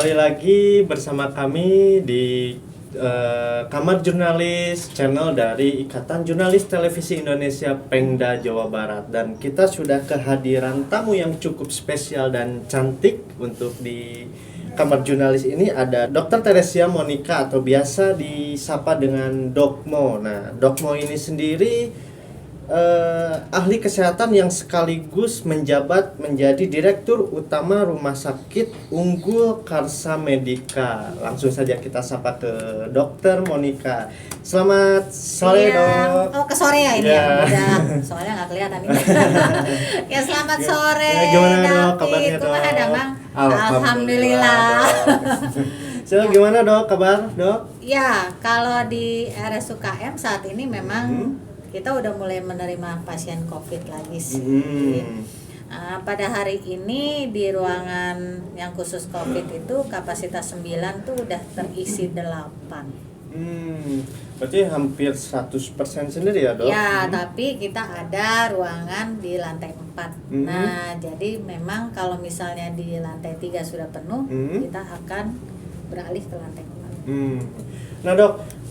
kembali lagi bersama kami di Kamar Jurnalis, channel dari Ikatan Jurnalis Televisi Indonesia Pengda Jawa Barat. Dan kita sudah kehadiran tamu yang cukup spesial dan cantik untuk di Kamar Jurnalis ini. Ada Dr. Teresia Monica atau biasa disapa dengan Dok Mo. Nah, Dok Mo ini sendiri ahli kesehatan yang sekaligus menjabat menjadi Direktur Utama Rumah Sakit Unggul Karsa Medika. Langsung saja kita sapa ke Dokter Monica. Selamat sore, Dok. Oh, ke sore ya ini ya. Udah, soalnya nggak kelihatan ini. Ya, selamat sore. Gimana, Dok? Kabarnya, Dok? Kumaha, Damang? Alhamdulillah. So, gimana, Dok? Kabar, Dok? Ya, kalau di RSUKM saat ini memang kita udah mulai menerima pasien COVID lagi sih. Pada hari ini di ruangan yang khusus COVID itu kapasitas 9 tuh udah terisi 8. Berarti hampir 100% sendiri ya, Dok? Ya, tapi kita ada ruangan di lantai 4. Nah, jadi memang kalau misalnya di lantai 3 sudah penuh, kita akan beralih ke lantai 4. Nah, Dok,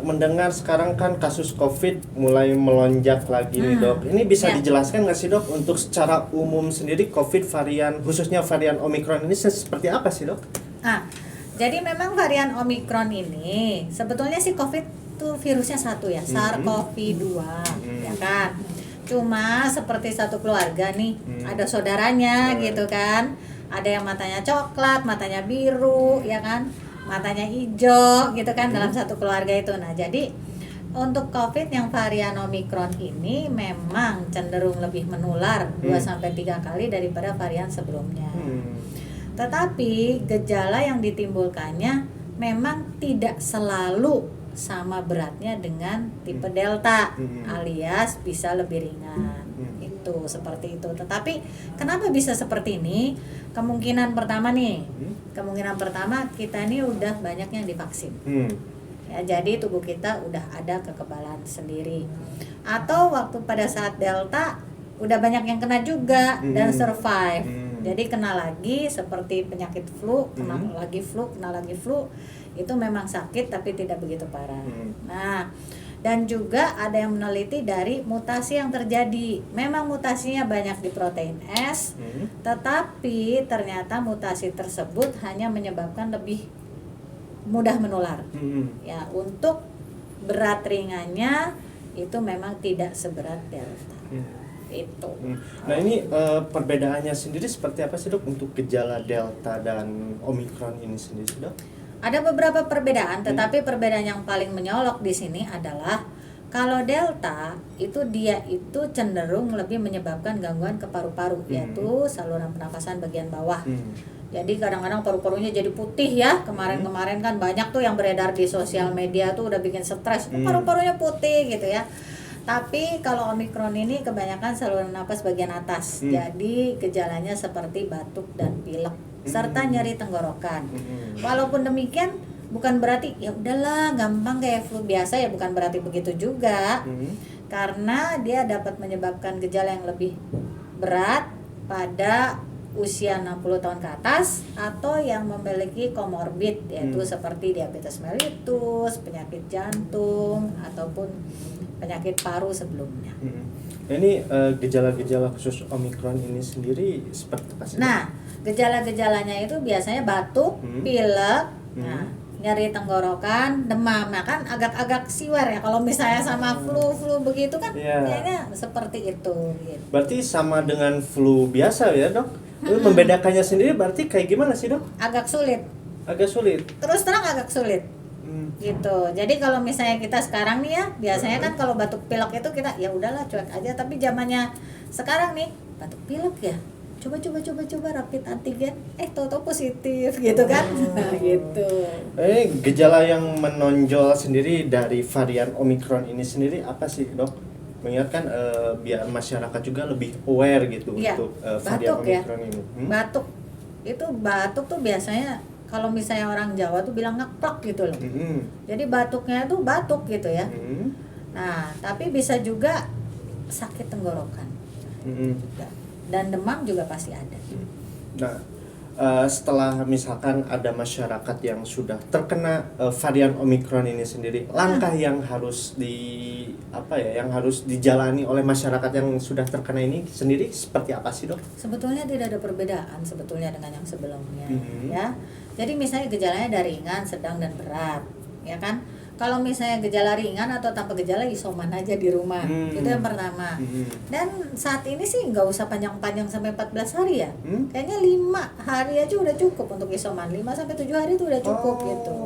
mendengar sekarang kan kasus COVID mulai melonjak lagi nih, Dok. Ini bisa dijelaskan nggak sih, Dok, untuk secara umum sendiri COVID varian, khususnya varian Omicron ini seperti apa sih, Dok? Jadi memang varian Omicron ini sebetulnya sih COVID tuh virusnya satu ya, SARS-CoV-2, ya kan. Cuma seperti satu keluarga nih, ada saudaranya gitu kan. Ada yang matanya coklat, matanya biru, ya kan. Matanya hijau gitu kan dalam satu keluarga itu. Nah, jadi untuk COVID yang varian Omicron ini memang cenderung lebih menular 2-3 kali daripada varian sebelumnya. Tetapi gejala yang ditimbulkannya memang tidak selalu sama beratnya dengan tipe Delta, alias bisa lebih ringan. Itu seperti itu. Tetapi kenapa bisa seperti ini? Kemungkinan pertama kita ini udah banyak yang divaksin. Ya, jadi tubuh kita udah ada kekebalan sendiri. Atau waktu pada saat Delta udah banyak yang kena juga dan survive. Jadi kena lagi seperti penyakit flu, kena lagi flu, itu memang sakit tapi tidak begitu parah. Nah, dan juga ada yang meneliti dari mutasi yang terjadi. Memang mutasinya banyak di protein S, tetapi ternyata mutasi tersebut hanya menyebabkan lebih mudah menular. Ya, untuk berat ringannya itu memang tidak seberat Delta. Itu. Nah, ini perbedaannya sendiri seperti apa sih, Dok, untuk gejala Delta dan Omicron ini sendiri, Dok? Ada beberapa perbedaan, tetapi perbedaan yang paling menyolok di sini adalah kalau Delta dia itu cenderung lebih menyebabkan gangguan ke paru-paru, yaitu saluran pernafasan bagian bawah. Jadi kadang-kadang paru-parunya jadi putih ya. Kemarin-kemarin kan banyak tuh yang beredar di sosial media tuh udah bikin stres, paru-parunya putih gitu ya. Tapi kalau Omicron ini kebanyakan saluran napas bagian atas. Jadi gejalanya seperti batuk dan pilek serta nyeri tenggorokan. Walaupun demikian bukan berarti ya udahlah gampang kayak flu biasa, ya bukan berarti begitu juga. Karena dia dapat menyebabkan gejala yang lebih berat pada usia 60 tahun ke atas atau yang memiliki komorbid, yaitu seperti diabetes mellitus, penyakit jantung ataupun penyakit paru sebelumnya. Nah, ini gejala-gejala khusus Omicron ini sendiri seperti apa sih? Nah, gejala-gejalanya itu biasanya batuk, pilek, nyeri tenggorokan, demam. Nah, kan agak-agak siwer ya kalau misalnya sama flu begitu kan, kayaknya seperti itu. Gitu. Berarti sama dengan flu biasa ya, Dok? Membedakannya sendiri berarti kayak gimana sih, Dok? Agak sulit. Agak sulit. Terus terang agak sulit. Gitu. Jadi kalau misalnya kita sekarang nih ya, biasanya kan kalau batuk pilek itu kita ya udahlah cuek aja, tapi zamannya sekarang nih batuk pilek ya coba rapid antigen tahu-tahu positif gitu kan. Gitu. Gejala yang menonjol sendiri dari varian Omicron ini sendiri apa sih, Dok? Mengingatkan biar masyarakat juga lebih aware gitu ya, untuk varian Omicron ini. Batuk tuh biasanya kalau misalnya orang Jawa tuh bilang ngeplak gitu loh. Jadi batuknya tuh batuk gitu ya. Nah, tapi bisa juga sakit tenggorokan. Dan demam juga pasti ada. Nah, setelah misalkan ada masyarakat yang sudah terkena varian Omikron ini sendiri, langkah yang harus yang harus dijalani oleh masyarakat yang sudah terkena ini sendiri seperti apa sih, Dok? Sebetulnya tidak ada perbedaan sebetulnya dengan yang sebelumnya, ya. Jadi misalnya gejalanya dari ringan, sedang dan berat, ya kan? Kalau misalnya gejala ringan atau tanpa gejala, isoman aja di rumah. Itu yang pertama. Dan saat ini sih nggak usah panjang-panjang sampai 14 hari ya. Kayaknya 5 hari aja udah cukup untuk isoman. 5 sampai 7 hari itu udah cukup gitu.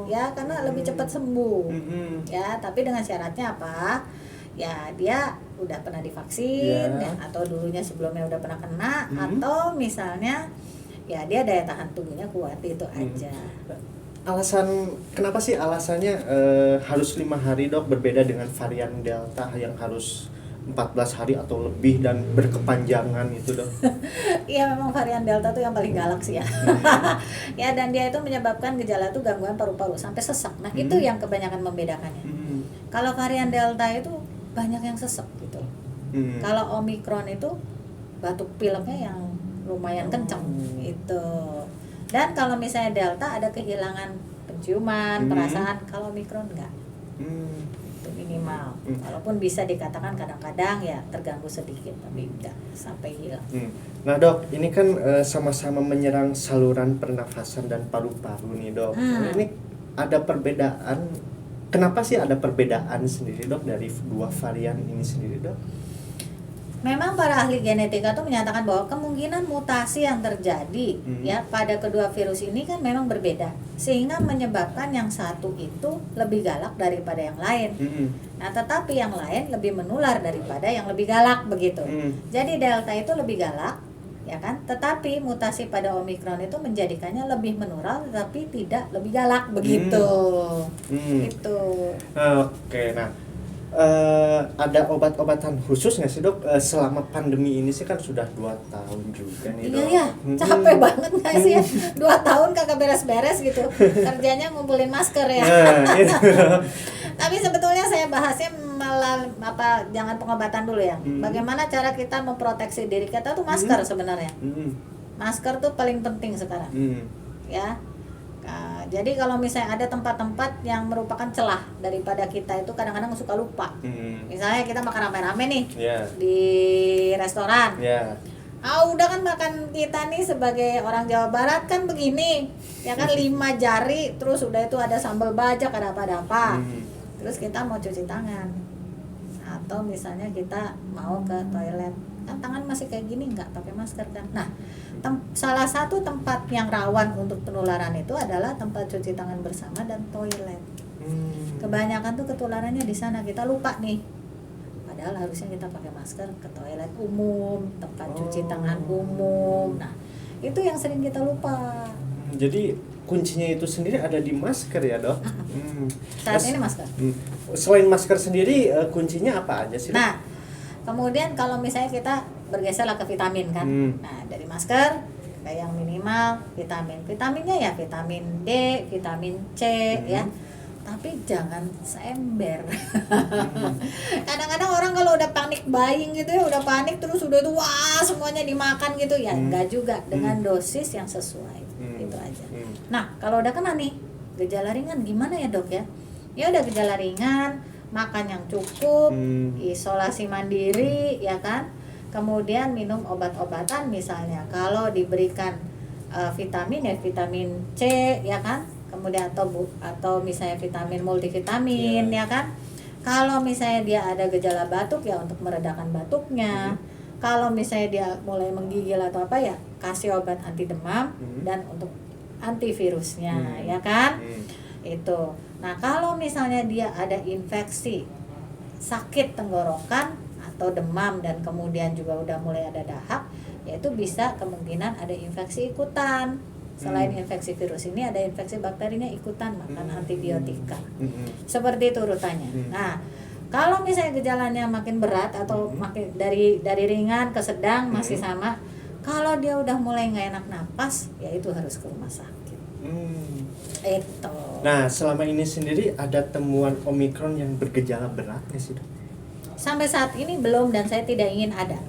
Ya, karena lebih cepat sembuh. Ya, tapi dengan syaratnya apa? Ya, dia udah pernah divaksin ya, atau dulunya sebelumnya udah pernah kena, atau misalnya ya dia daya tahan tubuhnya kuat, itu aja. Kenapa sih alasannya harus 5 hari, Dok, berbeda dengan varian Delta yang harus 14 hari atau lebih dan berkepanjangan itu, Dok? Iya, memang varian Delta tuh yang paling galak sih ya. Ya, dan dia itu menyebabkan gejala tuh gangguan paru-paru sampai sesak. Nah, itu yang kebanyakan membedakannya. Kalau varian Delta itu banyak yang sesak gitu. Kalau Omikron itu batuk pileknya yang lumayan kencang itu. Dan kalau misalnya Delta ada kehilangan penciuman, perasaan, kalau Omikron enggak. Itu minimal. Walaupun bisa dikatakan kadang-kadang ya terganggu sedikit, tapi enggak sampai hilang. Nah, Dok, ini kan sama-sama menyerang saluran pernafasan dan paru-paru nih, Dok. Ini ada perbedaan. Kenapa sih ada perbedaan sendiri, Dok, dari dua varian ini sendiri, Dok? Memang para ahli genetika tuh menyatakan bahwa kemungkinan mutasi yang terjadi ya pada kedua virus ini kan memang berbeda, sehingga menyebabkan yang satu itu lebih galak daripada yang lain. Nah, tetapi yang lain lebih menular daripada yang lebih galak begitu. Jadi Delta itu lebih galak, ya kan? Tetapi mutasi pada Omikron itu menjadikannya lebih menular tetapi tidak lebih galak begitu. Itu. Oke, nah. Ada obat-obatan khusus nggak sih, Dok? Selama pandemi ini sih kan sudah 2 tahun juga nih, Dok. Iya, capek banget nggak sih ya? 2 tahun kagak beres-beres gitu. Kerjanya ngumpulin masker ya. Tapi sebetulnya saya bahasnya malah jangan pengobatan dulu ya. Bagaimana cara kita memproteksi diri kita tuh masker sebenarnya. Masker tuh paling penting sekarang. Ya. Nah, jadi kalau misalnya ada tempat-tempat yang merupakan celah daripada kita itu kadang-kadang suka lupa. Misalnya kita makan rame-rame nih di restoran. Udah kan makan kita nih sebagai orang Jawa Barat kan begini, ya kan 5 jari, terus udah itu ada sambal bajak, ada apa-apa. Terus kita mau cuci tangan. Atau misalnya kita mau ke toilet, kan tangan masih kayak gini nggak pakai masker kan. Nah, salah satu tempat yang rawan untuk penularan itu adalah tempat cuci tangan bersama dan toilet. Kebanyakan tuh ketularannya di sana, kita lupa nih. Padahal harusnya kita pakai masker ke toilet umum, tempat cuci tangan umum. Nah, itu yang sering kita lupa. Jadi kuncinya itu sendiri ada di masker ya, Dok? Saat ini masker. Selain masker sendiri, kuncinya apa aja sih, Dok? Nah, kemudian kalau misalnya kita bergeserlah ke vitamin kan. Nah, dari masker kayak yang minimal vitaminnya ya vitamin D, vitamin C ya. Tapi jangan seember. Kadang-kadang orang kalau udah panik buying gitu ya, udah panik terus udah itu wah semuanya dimakan gitu ya. Enggak juga, dengan dosis yang sesuai. Itu aja. Nah, kalau udah kena nih gejala ringan gimana ya, Dok ya? Ya udah gejala ringan, makan yang cukup, isolasi mandiri ya kan. Kemudian minum obat-obatan misalnya. Kalau diberikan vitamin ya vitamin C ya kan. Kemudian atau misalnya vitamin multivitamin ya kan. Kalau misalnya dia ada gejala batuk ya untuk meredakan batuknya. Kalau misalnya dia mulai menggigil atau apa ya kasih obat anti demam dan untuk antivirusnya ya kan. Itu. Nah, kalau misalnya dia ada infeksi, sakit tenggorokan atau demam dan kemudian juga udah mulai ada dahak, yaitu bisa kemungkinan ada infeksi ikutan. Selain infeksi virus ini ada infeksi bakterinya ikutan makan antibiotika. Seperti itu urutannya. Nah, kalau misalnya gejalanya makin berat atau makin dari ringan ke sedang masih sama, kalau dia udah mulai nggak enak napas, ya itu harus ke rumah sakit. Itu. Nah, selama ini sendiri ada temuan Omikron yang bergejala berat nggak sih, Dok? Sampai saat ini belum dan saya tidak ingin ada.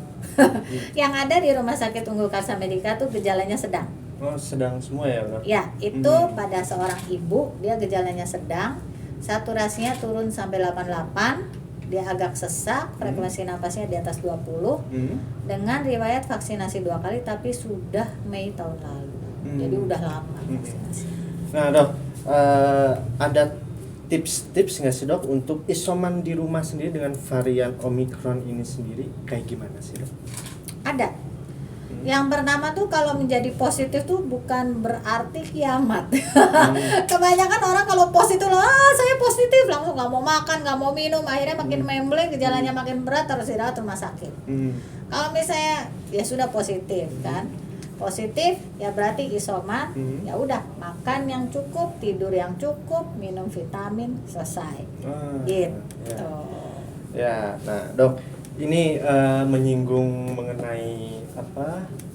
Yang ada di Rumah Sakit Unggul Karsa Medika tuh gejalanya sedang. Oh, sedang semua ya, Dok? Ya, itu pada seorang ibu, dia gejalanya sedang, saturasinya turun sampai 88, dia agak sesak, frekuensi napasnya di atas 20, dengan riwayat vaksinasi 2 kali tapi sudah Mei tahun lalu. Jadi udah lama vaksinasi. Nah, Dok, ada tips-tips nggak sih, Dok, untuk isoman di rumah sendiri dengan varian Omicron ini sendiri kayak gimana sih, Dok? Ada. Yang pertama tuh kalau menjadi positif tuh bukan berarti kiamat. Kebanyakan orang kalau positif, saya positif, langsung nggak mau makan, nggak mau minum, akhirnya makin memble, gejalanya makin berat, harus dirawat rumah sakit. Kalau misalnya ya sudah positif kan, positif ya berarti isoman, ya udah makan yang cukup, tidur yang cukup, minum vitamin, selesai. Gitu. Ya, nah, Dok, ini menyinggung mengenai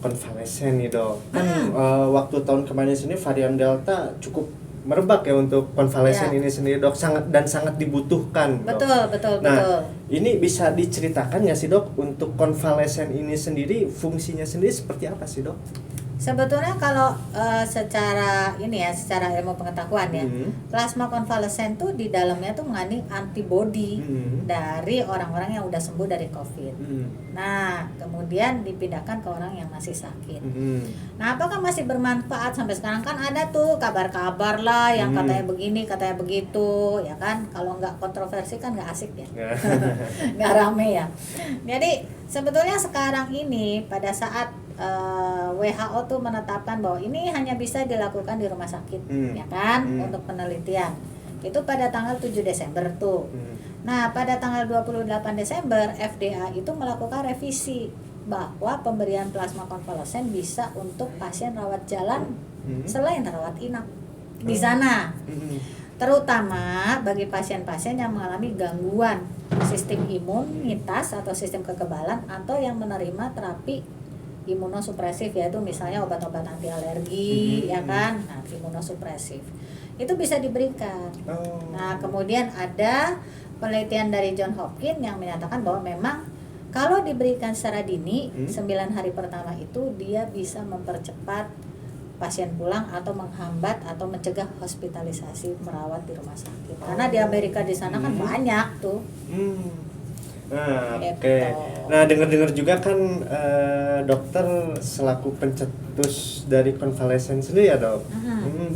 konvalesen nih, Dok. Kan waktu tahun kemarin sini varian Delta cukup merebak ya untuk konvalesen ini sendiri, Dok, sangat dibutuhkan, Dok. Betul. Ini bisa diceritakan nggak sih, Dok, untuk konvalesen ini sendiri fungsinya sendiri seperti apa sih, Dok? Sebetulnya kalau secara ilmu pengetahuan ya, plasma konvalesen tuh di dalamnya tuh mengandung antibodi dari orang-orang yang udah sembuh dari COVID. Nah, kemudian dipindahkan ke orang yang masih sakit. Nah, apakah masih bermanfaat sampai sekarang? Kan ada tuh kabar-kabar lah yang katanya begini, katanya begitu, ya kan? Kalau nggak kontroversi kan nggak asik ya, nggak rame ya. Jadi sebetulnya sekarang ini pada saat WHO tuh menetapkan bahwa ini hanya bisa dilakukan di rumah sakit, ya kan, untuk penelitian. Itu pada tanggal 7 Desember tuh. Nah, pada tanggal 28 Desember FDA itu melakukan revisi bahwa pemberian plasma konvalesen bisa untuk pasien rawat jalan selain rawat inap di sana. Terutama bagi pasien-pasien yang mengalami gangguan sistem imunitas atau sistem kekebalan atau yang menerima terapi imunosupresif, yaitu misalnya obat-obat anti alergi, ya kan, nah imunosupresif itu bisa diberikan. Nah, kemudian ada penelitian dari John Hopkins yang menyatakan bahwa memang kalau diberikan secara dini 9 hari pertama itu dia bisa mempercepat pasien pulang atau menghambat atau mencegah hospitalisasi merawat di rumah sakit. Karena di Amerika di sana kan banyak tuh. Nah, oke. Nah, dengar-dengar juga kan dokter selaku pencetus dari konvalesen sendiri ya, Dok.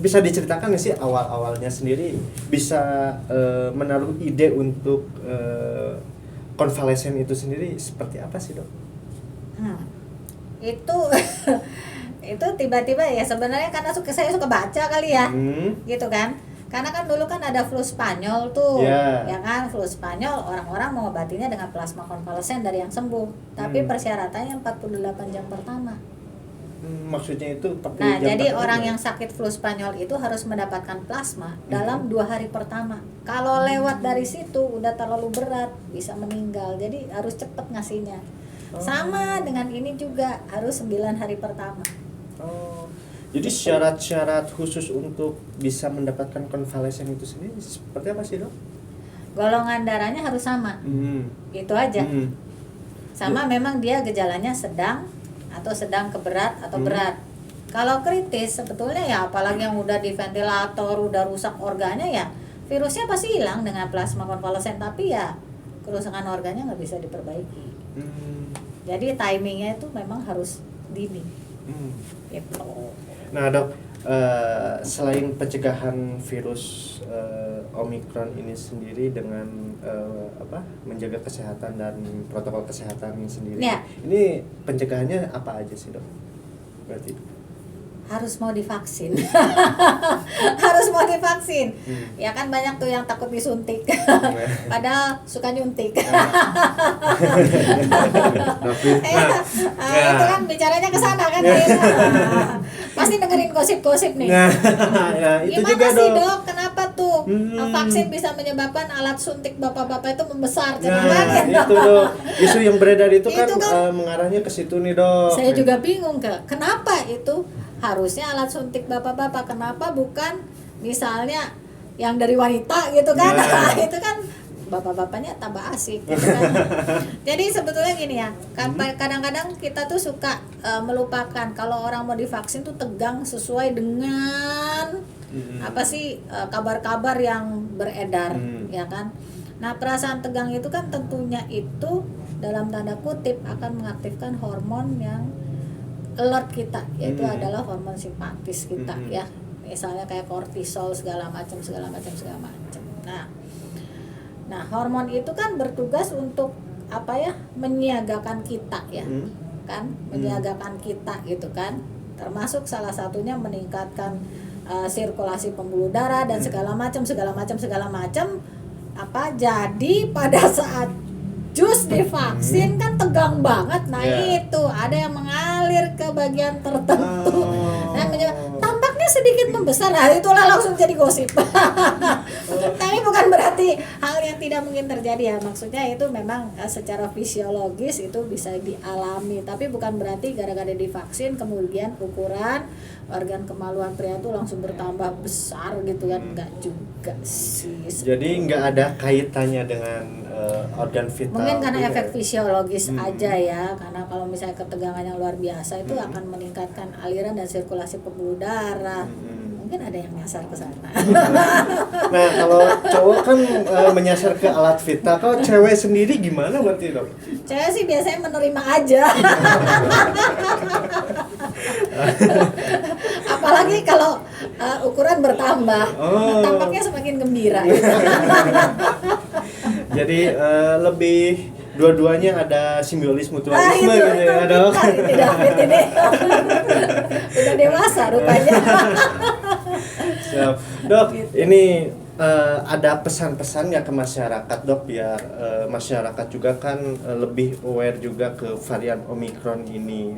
Bisa diceritakan nggak sih awal-awalnya sendiri bisa menaruh ide untuk konvalesen itu sendiri seperti apa sih, Dok? Itu itu tiba-tiba ya, sebenarnya karena saya suka baca kali ya, gitu kan. Karena kan dulu kan ada flu Spanyol tuh, ya kan, flu Spanyol orang-orang mengobatinya dengan plasma konvalesen dari yang sembuh, tapi persyaratannya 48 jam pertama. Maksudnya itu 40 Nah, jam jadi pertama orang ya? yang sakit flu Spanyol itu harus mendapatkan plasma dalam 2 hari pertama. Kalau lewat dari situ udah terlalu berat, bisa meninggal. Jadi harus cepet ngasihnya. Sama dengan ini juga harus 9 hari pertama. Jadi syarat-syarat khusus untuk bisa mendapatkan konvalesen itu sendiri seperti apa sih, Dok? Golongan darahnya harus sama. Itu aja. Sama memang dia gejalanya sedang atau sedang ke berat atau berat. Kalau kritis sebetulnya ya, apalagi yang udah di ventilator, udah rusak organnya, ya virusnya pasti hilang dengan plasma konvalesen, tapi ya kerusakan organnya nggak bisa diperbaiki. Jadi timingnya itu memang harus dini. Gitu. Nah, Dok, selain pencegahan virus Omicron ini sendiri dengan menjaga kesehatan dan protokol kesehatan sendiri, ini pencegahannya apa aja sih, Dok? Berarti harus mau divaksin. Harus mau divaksin. Ya kan banyak tuh yang takut disuntik. Padahal suka nyuntik. Itu kan bicaranya ke sana kan. Pasti dengerin gosip-gosip nih. Ya, itu gimana juga, sih, Dok? Dok? Kenapa tuh vaksin bisa menyebabkan alat suntik bapak-bapak itu membesar? Nah, itu, Dok. Isu yang beredar itu kan mengarahnya ke situ nih, Dok. Saya juga bingung, kenapa itu harusnya alat suntik bapak-bapak, kenapa bukan misalnya yang dari wanita gitu kan? Itu kan bapak-bapaknya tambah asik gitu kan. Jadi sebetulnya gini ya, kadang-kadang kita tuh suka melupakan kalau orang mau divaksin tuh tegang sesuai dengan apa sih kabar-kabar yang beredar, ya kan. Nah, perasaan tegang itu kan tentunya itu dalam tanda kutip akan mengaktifkan hormon yang alert kita, yaitu adalah hormon simpatis kita ya. Misalnya kayak kortisol segala macam. Nah, hormon itu kan bertugas untuk apa ya? Menyiagakan kita ya. Kan? Menyiagakan kita gitu kan. Termasuk salah satunya meningkatkan sirkulasi pembuluh darah dan segala macam. Apa jadi pada saat jus divaksin kan tegang banget. Nah itu ada yang mengalir ke bagian tertentu dan tampaknya sedikit membesar. Nah itulah langsung jadi gosip. Tapi bukan berarti hal yang tidak mungkin terjadi ya, maksudnya itu memang secara fisiologis itu bisa dialami, tapi bukan berarti gara-gara divaksin kemudian ukuran organ kemaluan pria itu langsung bertambah besar gitu kan, enggak juga sih. Jadi nggak ada kaitannya dengan organ vital. Mungkin karena efek fisiologis aja ya, karena kalau misalnya ketegangan yang luar biasa itu akan meningkatkan aliran dan sirkulasi pembuluh darah. Mungkin ada yang nyasar ke sana. Nah, kalau cowok kan menyasar ke alat vital, kalau cewek sendiri gimana berarti dok? Cewek sih biasanya menerima aja. Apalagi kalau ukuran bertambah, tampaknya semakin gembira. Jadi lebih dua-duanya ada simbiosis mutualisme gitu ya dok. Ini David ini udah dewasa rupanya. Siap. Dok, ini ada pesan-pesan nggak ke masyarakat dok, biar masyarakat juga kan lebih aware juga ke varian Omicron ini?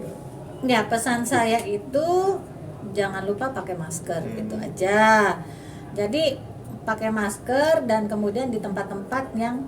Ya, pesan saya itu jangan lupa pakai masker, itu aja. Jadi pakai masker dan kemudian di tempat-tempat yang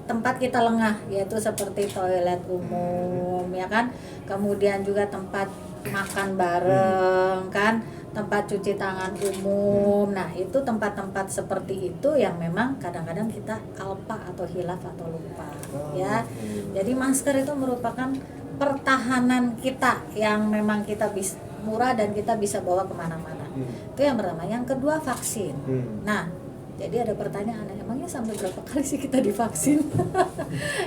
tempat kita lengah, yaitu seperti toilet umum ya kan, kemudian juga tempat makan bareng kan, tempat cuci tangan umum. Nah itu tempat-tempat seperti itu yang memang kadang-kadang kita alpa atau hilaf atau lupa ya. Jadi masker itu merupakan pertahanan kita yang memang kita bisa murah dan kita bisa bawa kemana-mana. Itu yang pertama. Yang kedua vaksin. Nah jadi ada pertanyaan, emangnya sampai berapa kali sih kita divaksin?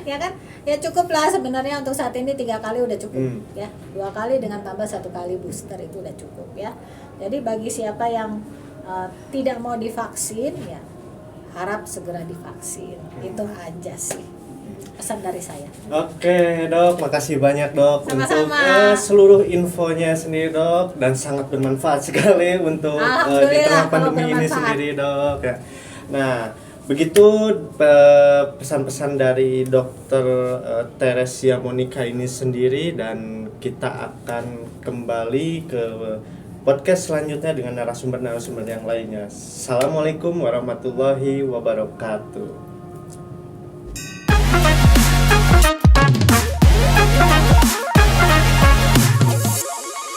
Ya kan, ya cukup lah sebenarnya untuk saat ini 3 kali udah cukup ya, 2 kali dengan tambah 1 kali booster itu udah cukup ya. Jadi bagi siapa yang tidak mau divaksin ya harap segera divaksin, itu aja sih pesan dari saya. Oke dok, makasih banyak dok. Sama-sama. Untuk seluruh infonya sendiri dok, dan sangat bermanfaat sekali untuk di tengah pandemi ini sendiri dok ya. Nah begitu pesan-pesan dari Dokter Teresia Monica ini sendiri, dan kita akan kembali ke podcast selanjutnya dengan narasumber-narasumber yang lainnya. Assalamualaikum warahmatullahi wabarakatuh.